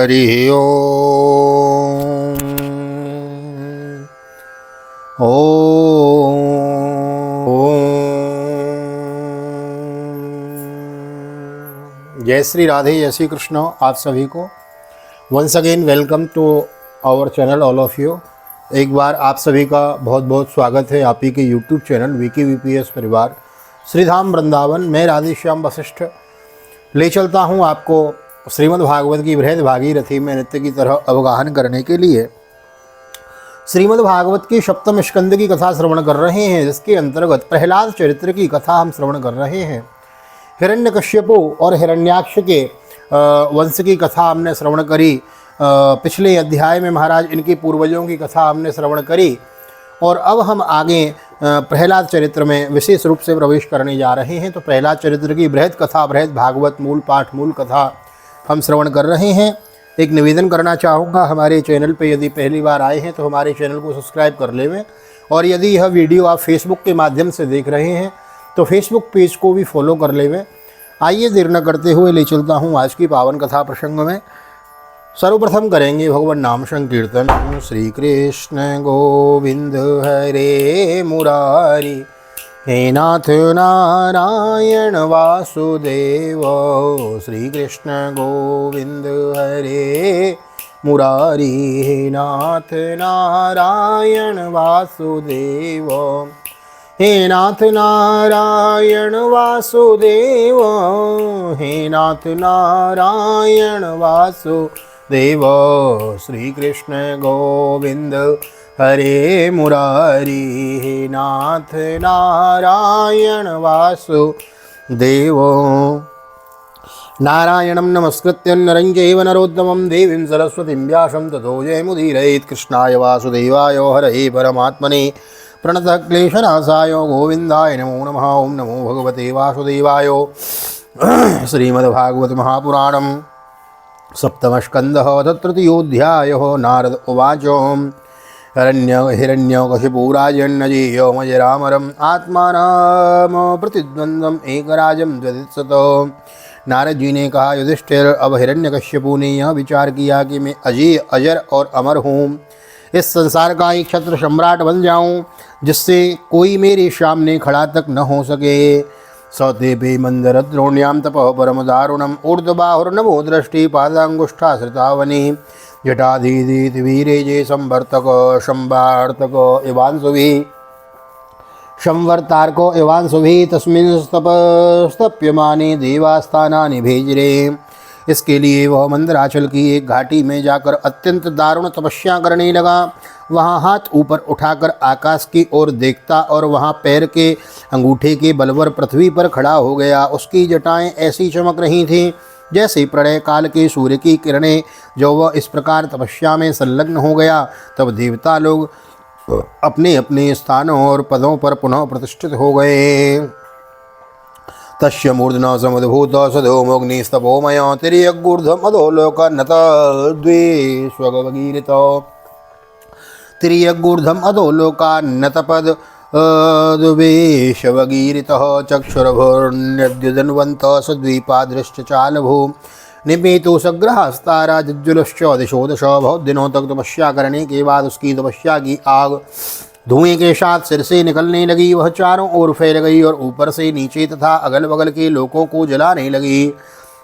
हरि ओम। जय श्री राधे, जय श्री कृष्ण। आप सभी को once again welcome to our channel all of you. एक बार आप सभी का बहुत बहुत स्वागत है आप ही के यूट्यूब चैनल विकी वीपीएस परिवार श्रीधाम वृंदावन। मैं राधेश्याम वशिष्ठ ले चलता हूँ आपको श्रीमद् भागवत की बृहद भागीरथी में नित्य की तरह अवगाहन करने के लिए। श्रीमद् भागवत की सप्तम स्कंद की कथा श्रवण कर रहे हैं, जिसके अंतर्गत प्रहलाद चरित्र की कथा हम श्रवण कर रहे हैं। हिरण्यकश्यपु और हिरण्याक्ष के वंश की कथा हमने श्रवण करी। पिछले अध्याय में महाराज इनके पूर्वजों की कथा हमने श्रवण करी और अब हम आगे प्रहलाद चरित्र में विशेष रूप से प्रवेश करने जा रहे हैं। तो प्रहलाद चरित्र की बृहद कथा, बृहद भागवत मूल पाठ, मूल कथा हम श्रवण कर रहे हैं। एक निवेदन करना चाहूँगा, हमारे चैनल पे यदि पहली बार आए हैं तो हमारे चैनल को सब्सक्राइब कर लेवें, और यदि यह वीडियो आप फेसबुक के माध्यम से देख रहे हैं तो फेसबुक पेज को भी फॉलो कर लेवें। आइए देर न करते हुए ले चलता हूँ आज की पावन कथा प्रसंग में। सर्वप्रथम करेंगे भगवान नाम संकीर्तन। श्री कृष्ण गोविंद हरे मुरारी, हे नाथ नारायण वासुदेव। श्री कृष्ण गोविंद हरे मुरारी, हे नाथ नारायण वासुदेव। हे नाथ नारायण वासुदेव, हे नाथ नारायण वासुदेव। श्री कृष्ण गोविंद हरे मुरारी, हे नाथ नारायण वासुदेव। नारायणं नमस्कृत्य नरं चैव नरोत्तमं देवीं सरस्वतीं व्यासं ततो जयमुदीरयेत्। कृष्णाय वासुदेवाय हरये परमात्मने प्रणतः क्लेशनाशाय गोविन्दाय नमो नमः। ओं नमो भगवते वासुदेवाय। श्रीमद्भागवत महापुराणं सप्तमस्कन्धः तृतीयोऽध्यायः। नारद उवाच। हिरण्यकशिपुराजन्नजेयमजरामरम् आत्मानं प्रतिद्वन्द्वम् एकराजं द्वदित्सत। नारद जी ने कहा, युधिष्ठिर, अब हिरण्यकश्यपु ने यह विचार किया कि मैं अजय, अजर और अमर हूँ, इस संसार का एक क्षत्र सम्राट बन जाऊं, जिससे कोई मेरे सामने खड़ा तक न हो सके। सौतेपे मंदरद्रोण्यां तपः परम दारुणम् ऊर्ध्वबाहुर्नभो दृष्टि पादांगुष्ठाश्रितावनि जटाधीधीति वीरेजे संवर्तक संवार्तक इवांशुभिः संवर्तार्को इवांशुभिः तस्मिन् स्तप्यमाने देवास्थानानि भेजरे। इसके लिए वह मंदराचल की एक घाटी में जाकर अत्यंत दारुण तपस्या करने लगा। वहाँ हाथ ऊपर उठाकर आकाश की ओर देखता और वहाँ पैर के अंगूठे के बलवर पृथ्वी पर खड़ा हो गया। उसकी जटाएं ऐसी चमक रही थीं जैसे प्रलय काल के सूर्य की किरणें। जो वह इस प्रकार तपस्या में संलग्न हो गया, तब देवता लोग अपने अपने स्थानों और पदों पर पुनः प्रतिष्ठित हो गए। तस्य मूर्धना समुद्भूत सदोमोग्निस्तपोमय तिर्यगूर्ध्वम् अधोलोकान्नतद्वेष्वगीरित। तिर्यगूर्ध्वम् अधोलोकान्नतपद द्वेषवगीरितः। चक्षुर्भुर्न्यद्युदन्वन्तः सद्वीपादृश्च चालभू निपेतो सग्रहस्तारा जज्जुलश्च दिशो दश। बहुत दिनों तक तपस्या करने के बाद उसकी तपस्या की आग धुएं के साथ सिर से निकलने लगी। वह चारों ओर फैल गई और ऊपर से नीचे तथा अगल बगल के लोगों को जलाने लगी।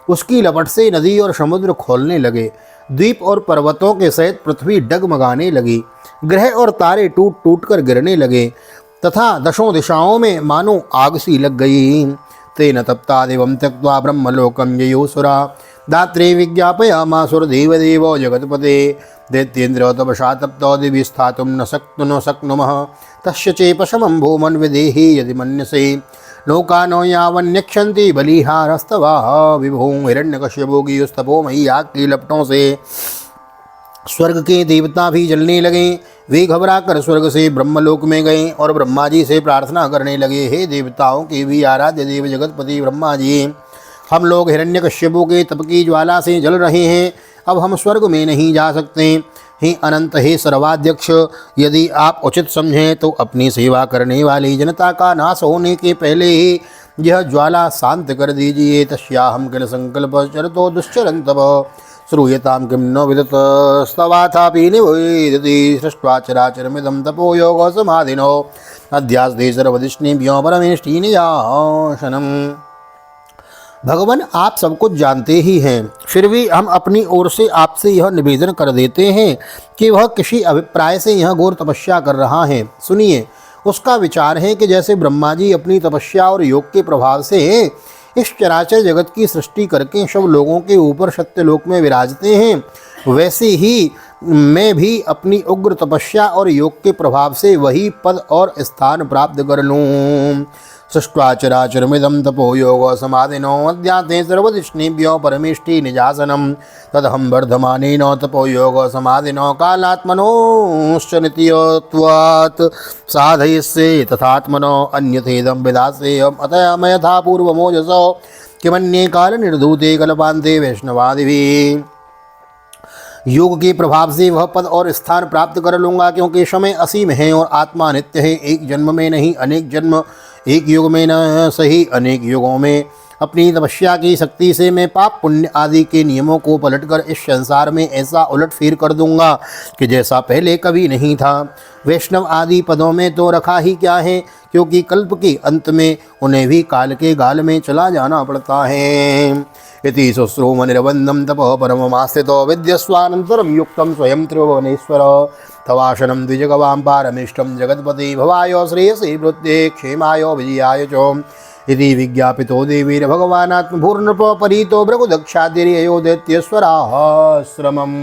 उसकी लपट से नदी और समुद्र खोलने लगे। द्वीप और पर्वतों के सहित पृथ्वी डगमगाने लगी। ग्रह और तारे टूट टूट कर गिरने लगे तथा दशों दिशाओं में मानो आग सी लग गई। तेन तप्ता देवं त्यक्त्वा ब्रह्मलोकं ययोसुरा दात्रे विज्ञापयामासुरदेवदेवो जगत्पते। दैत्येन्द्र तपसा तप्तो दिवि स्थातुं न शक्नुमः तस्य चेपशमं भूमन् विदेहि यदि मन्यसे। लोकानो यावन्यक्षन्ति बलिहारस्तवाः विभुं। हिरण्यकश्यपु की उस तपोमयी आग की लपटों से स्वर्ग के देवता भी जलने लगे। वे घबराकर स्वर्ग से ब्रह्मलोक में गए और ब्रह्मा जी से प्रार्थना करने लगे, हे देवताओं के भी आराध्य देव जगतपति ब्रह्मा जी, हम लोग हिरण्यकश्यपु के तप की ज्वाला से जल रहे हैं। अब हम स्वर्ग में नहीं जा सकते। हे अनंत, हे सर्वाध्यक्ष, यदि आप उचित समझें तो अपनी सेवा करने वाली जनता का नाश होने के पहले ही यह ज्वाला शांत कर दीजिए। तस्याहं किल संकल्प चरतो दुश्चरन्तव श्रूयतां किं न विदतस्तवाथापि निवेदिति सृष्ट्वा चराचरमिदं तपो योगो समाधिनो अध्यास्ते सर्वदिष्णिभ्यो परमेष्टि नियासनम्। भगवान, आप सब कुछ जानते ही हैं, फिर भी हम अपनी ओर से आपसे यह निवेदन कर देते हैं कि वह किसी अभिप्राय से यह घोर तपस्या कर रहा है। सुनिए, उसका विचार है कि जैसे ब्रह्मा जी अपनी तपस्या और योग के प्रभाव से इस चराचर जगत की सृष्टि करके सब लोगों के ऊपर सत्यलोक में विराजते हैं, वैसे ही मैं भी अपनी उग्र तपस्या और योग के प्रभाव से वही पद और स्थान प्राप्त कर लूँ। सृष्ट्वा चराचरमिदं तपो योग समाधिनो अध्यात्मे सर्वदिष्णिभ्यो परमेष्टि निजासनम तदहं वर्धमानेन तपो योग समाधिनो कालात्मनोश्च नित्यत्वात् साधयिष्ये तथात्मनो अन्यथेदं विधास्येयम् अतः मैं यथा पूर्वमोजसो किमन्ये काल निर्धूते कल्पान्ते वैष्णवादिभिः। योग के प्रभाव से वह पद और स्थान प्राप्त कर लूँगा, क्योंकि समय असीम है और आत्मा नित्य है। एक जन्म में नहीं अनेक जन्म, एक युग में न सही अनेक युगों में अपनी तपस्या की शक्ति से मैं पाप पुण्य आदि के नियमों को पलटकर इस संसार में ऐसा उलट फेर कर दूंगा कि जैसा पहले कभी नहीं था। वैष्णव आदि पदों में तो रखा ही क्या है, क्योंकि कल्प के अंत में उन्हें भी काल के गाल में चला जाना पड़ता है। इति शुश्रूमनिर्बन्धं तपः परममास्थितो विद्यस्वानन्तरं युक्तं स्वयं त्रिभुवनेश्वर तवाशनं द्विजगवां पारमिष्टं जगत्पति भवाय श्रेयसे वृद्धे क्षेमाय विजयाय च इति विज्ञापितो देवीर भगवानात्मभूर्नृप परीतो भृगुदक्षादिर्ययो दैत्येश्वराश्रमम्।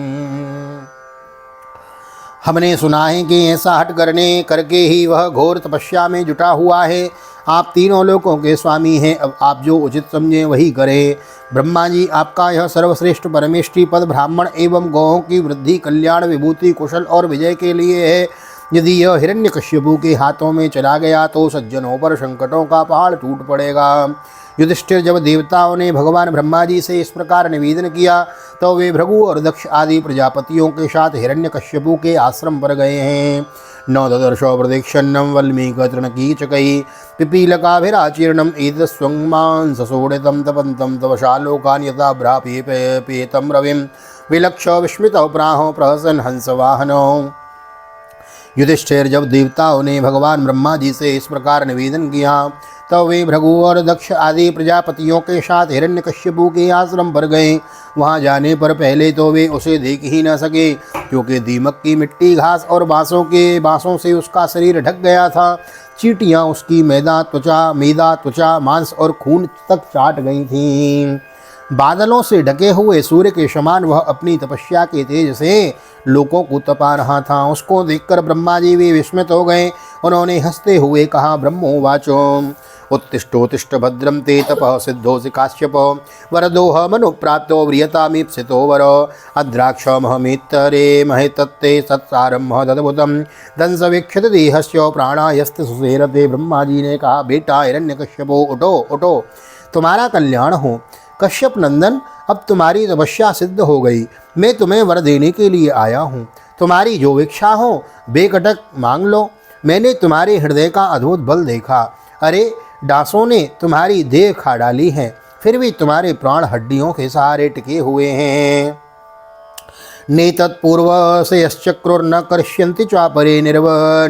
हमने सुना है कि ऐसा हट करके ही वह घोर तपस्या में जुटा हुआ है। आप तीनों लोकों के स्वामी हैं, अब आप जो उचित समझें वही करें। ब्रह्मा जी, आपका यह सर्वश्रेष्ठ परमेष्टि पद ब्राह्मण एवं गौों की वृद्धि, कल्याण, विभूति, कुशल और विजय के लिए है। यदि यह हिरण्यकश्यपु के हाथों में चला गया तो सज्जनों पर संकटों का पहाड़ टूट पड़ेगा। युधिष्ठिर, जब देवताओं ने भगवान ब्रह्मा जी से इस प्रकार निवेदन किया तो वे भृगु और दक्ष आदि प्रजापतियों के साथ हिरण्यकश्यपु के आश्रम पर गए हैं। न ददर्शो प्रदीक्षन्नं वल्मीकतृणकीचकैः पिपीलकाभिराचीर्णम् एतस्वङ्मांससोडितं तपन्तं तव शालोकान् यथा भ्रापीपेतं रविं विलक्ष्य विस्मितौ प्राहो प्रहसन् हंसवाहनौ। युधिष्ठिर, जब देवताओं ने भगवान ब्रह्मा जी से इस प्रकार निवेदन किया तो वे भृगु और दक्ष आदि प्रजापतियों के साथ हिरण्यकश्यपु के आश्रम पर गए। वहां जाने पर पहले तो वे उसे देख ही न सके, क्योंकि दीमक की मिट्टी, घास और बांसों से उसका शरीर ढक गया था। चींटियां उसकी मेदा त्वचा, मांस और खून तक चाट गई थीं। बादलों से ढके हुए सूर्य के समान वह अपनी तपस्या के तेज से लोगों को तपा रहा था। उसको देखकर ब्रह्मा जी भी विस्मित हो गए। उन्होंने हंसते हुए कहा, ब्रह्मोवाचो उत्तिष्ठोत्तिष्ठ भद्रं ते तपः सिद्धोऽसि काश्यप वरदोह मनुप्राप्तो व्रियतामीप्सितो वर अद्राक्षमहमित्तरे महे तत्ते सत्सारं महदद्भुतं दंसवीक्षित देहस्य प्राणायस्ते सुसेरते। ब्रह्मा जी ने कहा, बेटा हिरण्यकश्यपो, उठो उठो, तुम्हारा कल्याण हो। कश्यप नंदन, अब तुम्हारी तपस्या सिद्ध हो गई। मैं तुम्हें वर देने के लिए आया हूँ। तुम्हारी जो इच्छा हो बेकटक मांग लो। मैंने तुम्हारे हृदय का अद्भुत बल देखा। अरे, डांसों ने तुम्हारी देह खा डाली है, फिर भी तुम्हारे प्राण हड्डियों के सहारे टिके हुए हैं। नेतत्पूर्व से यश्चक्रुर्न कर्ष्यन्ति चापरे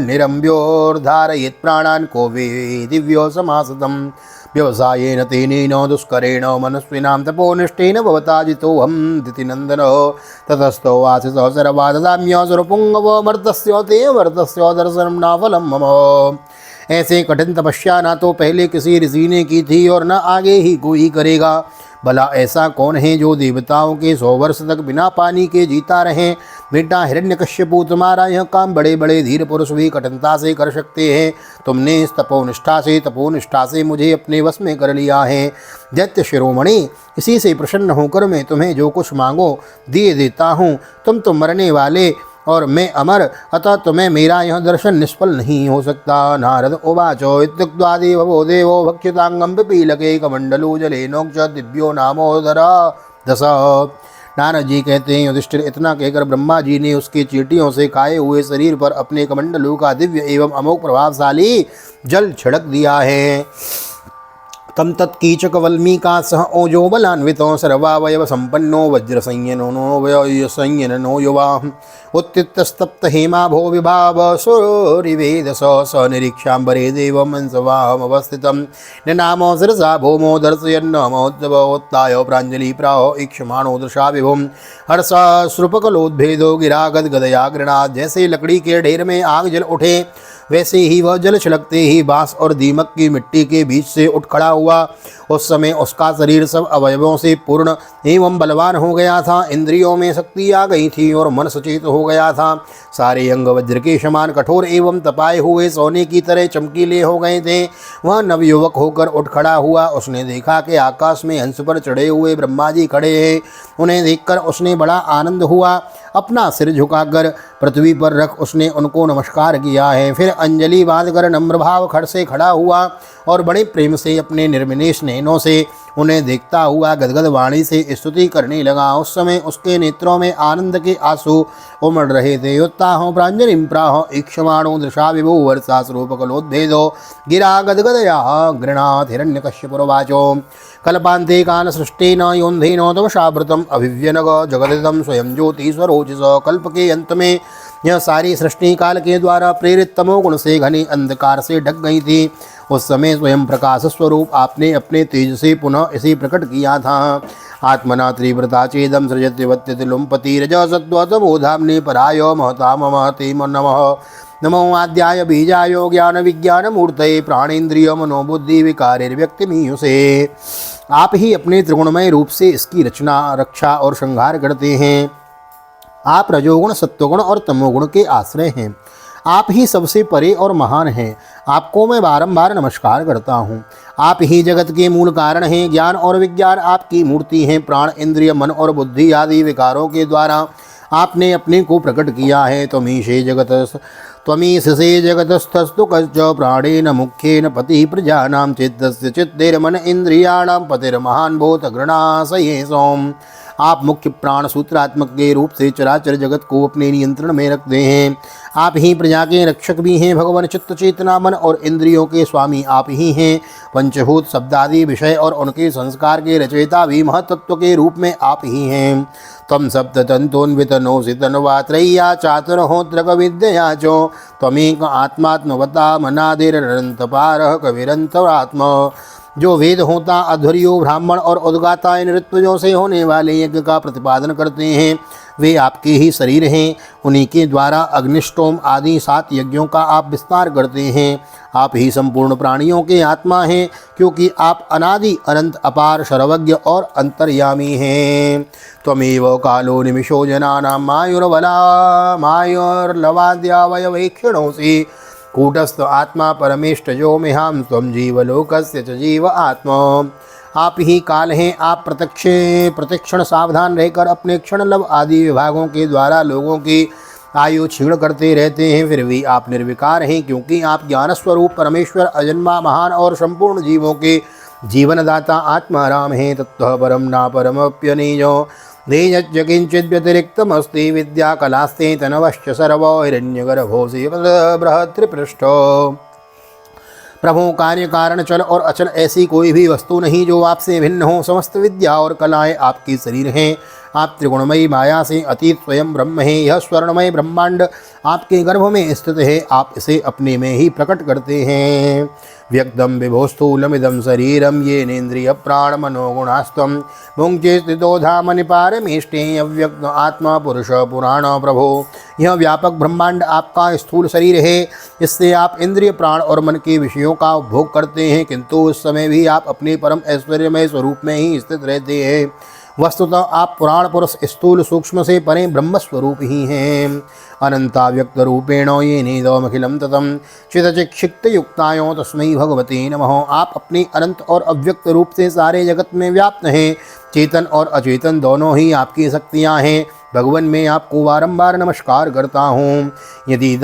निरम्ब्योर्धारयेत् प्राणान् को वे दिव्यो समासतम् व्यवसायेन तेनेन दुष्करेण मनस्विनां तपोनिष्ठेन भवता जितोऽहं दितिनन्दन ततस्तो वासितो सर्वा ददाम्य सुरपुङ्गव मर्तस्य ते मर्तस्य दर्शनं नाफलं मम। ऐसे कठिन तपस्या ना तो पहले किसी ऋषि ने की थी और न आगे ही कोई करेगा। भला ऐसा कौन है जो देवताओं के 100 वर्ष तक बिना पानी के जीता रहे। बेटा हिरण्यकश्यपु, तुम्हारा यह काम बड़े बड़े धीर पुरुष भी कठिनता से कर सकते हैं। तुमने इस तपोनिष्ठा से मुझे अपने वश में कर लिया है। दैत्य शिरोमणि, इसी से प्रसन्न होकर मैं तुम्हें जो कुछ मांगो दिए देता हूँ। तुम तो मरने वाले और मैं अमर, अतः तुम्हें मेरा यह दर्शन निष्फल नहीं हो सकता। नारद उवाचो इत्युक्त्वा देवो देवो भक्षितांगं पिपीलके कमंडलो जले नोक्ष दिव्यो नामोदर दश। नारद जी कहते हैं, युधिष्ठिर, इतना कहकर ब्रह्मा जी ने उसके चींटियों से खाए हुए शरीर पर अपने कमंडलों का दिव्य एवं अमोघ प्रभावशाली जल छिड़क दिया है। तम तत्कीचकवल्मीका सह ओजो बलान्वितो सर्वावयव संपन्नो वज्रसंयनो नो युवा उत्थितस्तप्त हेमा भो विभाव सूरिवेद स निरीक्षांबरे देवमंसवाहमवस्थितं निनामो शिरसा भौमो दर्शयन्नमोत्सवोत्ताय प्राञ्जलि प्राहो ईक्षमाणो दृशा विभुम हर्षाश्रुपकलोद्भेदो गिरा गदगदया गृणात्। जैसे लकड़ी के ढेर में आग जल उठे वैसे ही वह जल छिड़कते ही बांस और दीमक की मिट्टी के बीच से उठ खड़ा हुआ। उस समय उसका शरीर सब अवयवों से पूर्ण एवं बलवान हो गया था। इंद्रियों में शक्ति आ गई थी और मन सचेत हो गया था। सारे अंग वज्र के समान कठोर एवं तपाए हुए सोने की तरह चमकीले हो गए थे। वह नवयुवक होकर उठ खड़ा हुआ। उसने देखा कि आकाश में हंस पर चढ़े हुए ब्रह्मा जी खड़े हैं। उन्हें देखकर उसने बड़ा आनंद हुआ। अपना सिर झुकाकर पृथ्वी पर रख उसने उनको नमस्कार किया है। फिर अंजलि बांधकर नम्र भाव खड़ से खड़ा हुआ और बड़े प्रेम से अपने निर्विनेश नयनों से उन्हें देखता हुआ गदगद वाणी से स्तुति करने लगा। उस समय उसके नेत्रों में आनंद के आंसू उमड़ रहे थे। युत्ताहो प्राञ्जलिं प्राहो ईक्षमाणो दृशा विभो वर्षास्रूपकलोद्भेदो गिरा गदगदया गृणात् हिरण्यकश्यपुर्वाचो कल्पान्ते कालसृष्टेन योन्धेन तमसावृतम् अभिव्यनग जगदिदं स्वयं ज्योतिस्वरोचिष। कल्प के अंत में यह सारी सृष्टि काल के द्वारा प्रेरित तमोगुण से घने अंधकार से ढक गई थी। उस समय स्वयं प्रकाश स्वरूप आपने अपने तेज से पुनः इसे प्रकट किया था। आत्मना त्रिव्रता चेदम सृजत्यवत्यति लुम्पति रजसत्त्वतमोधाम्ने पराय महता महते नमः। नमो आद्याय बीजाय ज्ञान विज्ञान मूर्तये प्राणेन्द्रिय मनोबुद्धि विकारिर्व्यक्तिमीयुषे। आप ही अपने त्रिगुणमय रूप से इसकी रचना रक्षा और श्रृंगार करते हैं। आप रजोगुण सत्वगुण और तमोगुण के आश्रय हैं। आप ही सबसे परे और महान हैं। आपको मैं बारंबार नमस्कार करता हूँ। आप ही जगत के मूल कारण हैं। ज्ञान और विज्ञान आपकी मूर्ति हैं। प्राण इंद्रिय मन और बुद्धि आदि विकारों के द्वारा आपने अपने को प्रकट किया है। त्वमीशे जगतस्थस्तु कश्च प्राणेन मुख्येन पति प्रजानां चित्तस्य चित्तेर्मन इंद्रियाणां पतिर्महान् भूत गृणाशये सोम। आप मुख्य प्राण सूत्रात्मक के रूप से चराचर जगत को अपने नियंत्रण में रखते हैं। आप ही प्रजा के रक्षक भी हैं। भगवान चित्त चेतना मन और इंद्रियों के स्वामी आप ही हैं। पंचभूत शब्दादि विषय और उनके संस्कार के रचयिता भी महतत्व के रूप में आप ही हैं। तम सप्ततन्तोन्वितनोऽसि तन्वात्रय्या चातुर्होत्रक विद्यया चो त्वमेक आत्मात्मवता मनादिरनन्तपारः कविरन्तरात्मा। जो वेद होता अध्वर्यो ब्राह्मण और उद्गाता इन ऋत्विजों से होने वाले यज्ञ का प्रतिपादन करते हैं वे आपके ही शरीर हैं। उन्हीं के द्वारा अग्निष्टोम आदि 7 यज्ञों का आप विस्तार करते हैं। आप ही संपूर्ण प्राणियों के आत्मा हैं क्योंकि आप अनादि अनंत अपार सर्वज्ञ और अंतर्यामी हैं। त्वमेव कालो निमिषो जनानां मायुर्लवाद्यावयवेक्षणोऽसि कूटस्थ आत्मा परमेष्टजो मिहां त्वं जीवलोकस्य च जीव आत्मा। आप ही काल हैं। आप प्रतिक्षण सावधान रहकर अपने क्षण लव आदि विभागों के द्वारा लोगों की आयु क्षीण करते रहते हैं। फिर भी आप निर्विकार हैं क्योंकि आप ज्ञान स्वरूप परमेश्वर अजन्मा महान और संपूर्ण जीवों के जीवनदाता आत्माराम हैं। तत्व परम ना परमप्यनीयो देयज्ञ किंचित् व्यतिरिक्तमस्ति विद्या कलास्ते तनवश्च सर्वो हिरण्यगर्भोऽसि बृहत्त्रिपृष्ठो। प्रभु कार्य कारण चल और अचल ऐसी कोई भी वस्तु नहीं जो आपसे भिन्न हो। समस्त विद्या और कलाएं आपके शरीर हैं। आप त्रिगुणमयी माया से अतीत स्वयं ब्रह्म हैं। यह स्वर्णमय ब्रह्मांड आपके गर्भ में स्थित है। आप इसे अपने में ही प्रकट करते हैं। व्यक्तम विभोस्थूलमिदं शरीरम येनेन्द्रिय प्राण मनोगुणास्त्वं भुङ्क्ते स्थितो धाम निपारमेष्टे अव्यक्त आत्मा पुरुष पुराण प्रभो। यह व्यापक ब्रह्मांड आपका स्थूल शरीर है। इससे आप इंद्रिय प्राण और मन के विषयों का उपभोग करते हैं किंतु उस समय भी आप अपने परम ऐश्वर्यमय स्वरूप में ही स्थित रहते हैं। वस्तुतः आप पुराण पुरुष स्थूल सूक्ष्म से परे ब्रह्म स्वरूप ही हैं। अनंताव्यक्त रूपेण ये नेदमखिलम ततम चितचिक्षिक्त युक्तायो तस्मै भगवते नमः। आप अपने अनंत और अव्यक्त रूप से सारे जगत में व्याप्त हैं। चेतन और अचेतन दोनों ही आपकी शक्तियाँ हैं। भगवान मैं आपको बारंबार नमस्कार करता हूँ। यदि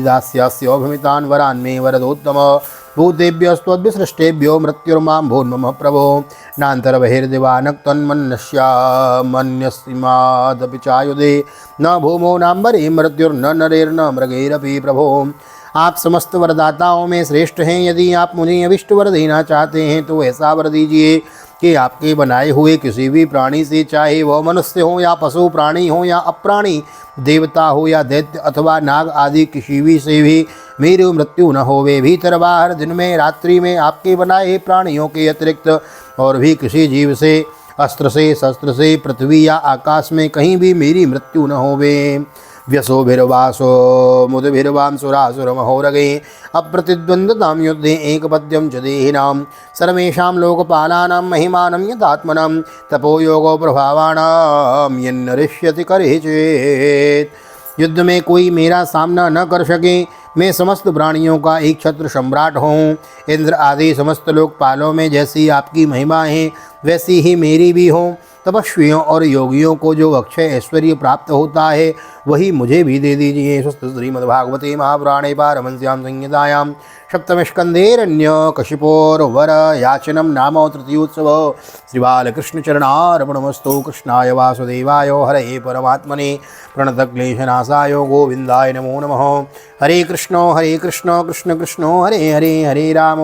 दास्यास्योभमितान् वरान् मे वरदोत्तम भूतेभ्यस्त्वद्विसृष्टेभ्यो मृत्युर्मां भून्मम प्रभो नान्तर्बहिर्दिवानक् तन्मन्यस्यामन्यस्मादपि चायुधे न भूमो नाम्बरे मृत्युर्न नरेर्न मृगैरपि प्रभो। आप समस्त वरदाताओं में श्रेष्ठ हैं। यदि आप मुझे अभिष्ट वर देना चाहते हैं तो ऐसा वर दीजिए कि आपके बनाए हुए किसी भी प्राणी से, चाहे वह मनुष्य हो या पशु प्राणी हो या अप्राणी, देवता हो या दैत्य अथवा नाग आदि, किसी भी से भी मेरी मृत्यु न होवे। भीतर बाहर, दिन में रात्रि में, आपके बनाए प्राणियों के अतिरिक्त और भी किसी जीव से, अस्त्र से, शस्त्र से, पृथ्वी या आकाश में कहीं भी मेरी मृत्यु न होवे। व्यसोभिर्वासो मुदभिर्वांसुरासुरमहोरगे अप्रतिद्वन्द्वतां युद्धे एकपद्यं च देहिनां सर्वेषां लोकपालानां महिमानं यदात्मनां तपोयोगो प्रभावाणां यन्नरिष्यति करे चेत्। युद्ध में कोई मेरा सामना न कर सके, मैं समस्त प्राणियों का एक छत्र सम्राट हूँ। इंद्र आदि समस्त लोकपालों में जैसी आपकी महिमा है वैसी ही मेरी भी हो। तपस्वियों और योगियों को जो अक्षय ऐश्वर्य प्राप्त होता है वही मुझे भी दे दीजिए। स्वस्थ श्रीमद्भागवते महापुराणे पारमहंस्यां संहितायां सप्तमस्कन्धेरण्यकशिपोर्वर याचनं नाम तृतीयोत्सव। श्रीबालकृष्णचरणार्पणमस्तु। कृष्णाय वासुदेवाय हरये परमात्मने प्रणतक्लेशनाशाय गोविन्दाय नमो नमः। हरे कृष्ण कृष्ण कृष्ण हरे हरे, हरे राम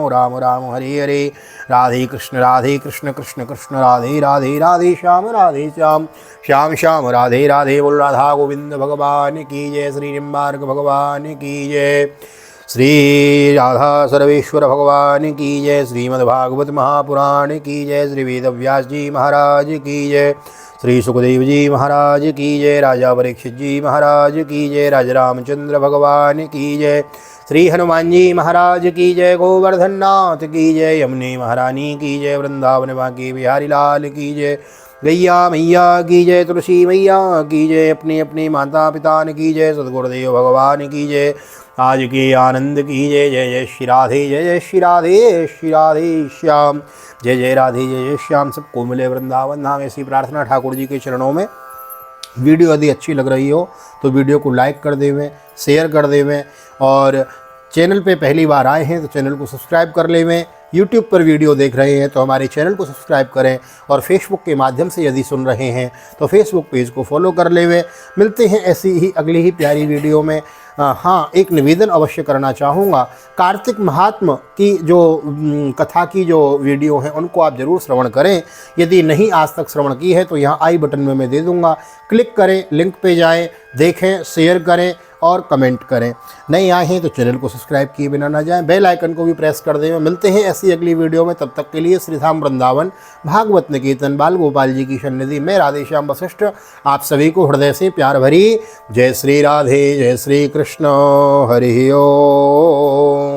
राम राम हरे हरे। राधे कृष्ण कृष्ण कृष्ण राधे राधे, राधे श्याम श्याम श्याम राधे राधे। बोल राधा गोविंद भगवान की जय। श्री निम्बार्क भगवान की जय। श्री राधा सर्वेश्वर भगवान की जय। श्रीमद्भागवत महापुराण की जय। श्री वेदव्यास जी महाराज की जय। श्री सुखदेव जी महाराज की जय। राजा परीक्षित जी महाराज की जय। राजा रामचंद्र भगवान की जय। श्री हनुमान जी महाराज की जय। गोवर्धन नाथ की जय। यमुने महारानी की जय। वृंदावन बांके बिहारी लाल की जय। गैया मैया की जय। तुलसी मैया की जय। अपने अपने माता पिता की जय। सद्गुरुदेव भगवान की जय। आज के आनंद की जय। जय जय श्री राधे, जय जय श्री राधे, श्री राधे श्याम। जय जय राधे, जय जय श्याम। सबको मिले वृंदावन धाम, ऐसी प्रार्थना ठाकुर जी के चरणों में। वीडियो यदि अच्छी लग रही हो तो वीडियो को लाइक कर देवें, शेयर कर देवें, और चैनल पे पहली बार आए हैं तो चैनल को सब्सक्राइब कर लेवें। यूट्यूब पर वीडियो देख रहे हैं तो हमारे चैनल को सब्सक्राइब करें, और फेसबुक के माध्यम से यदि सुन रहे हैं तो फेसबुक पेज को फॉलो कर लेवें। मिलते हैं ऐसी ही अगली ही प्यारी वीडियो में। हाँ, एक निवेदन अवश्य करना चाहूँगा। कार्तिक महात्म की जो कथा की जो वीडियो हैं उनको आप ज़रूर श्रवण करें। यदि नहीं आज तक श्रवण की है तो यहाँ आई बटन में मैं दे दूँगा, क्लिक करें, लिंक पे जाएं, देखें, शेयर करें और कमेंट करें। नहीं आए हैं तो चैनल को सब्सक्राइब किए बिना ना जाएं, बेल आइकन को भी प्रेस कर दें। मिलते हैं ऐसी अगली वीडियो में, तब तक के लिए श्रीधाम वृंदावन भागवत निकेतन बाल गोपाल जी की सन्निधि में राधे श्याम वशिष्ठ आप सभी को हृदय से प्यार भरी जय श्री राधे, जय श्री कृष्ण। हरि ओम।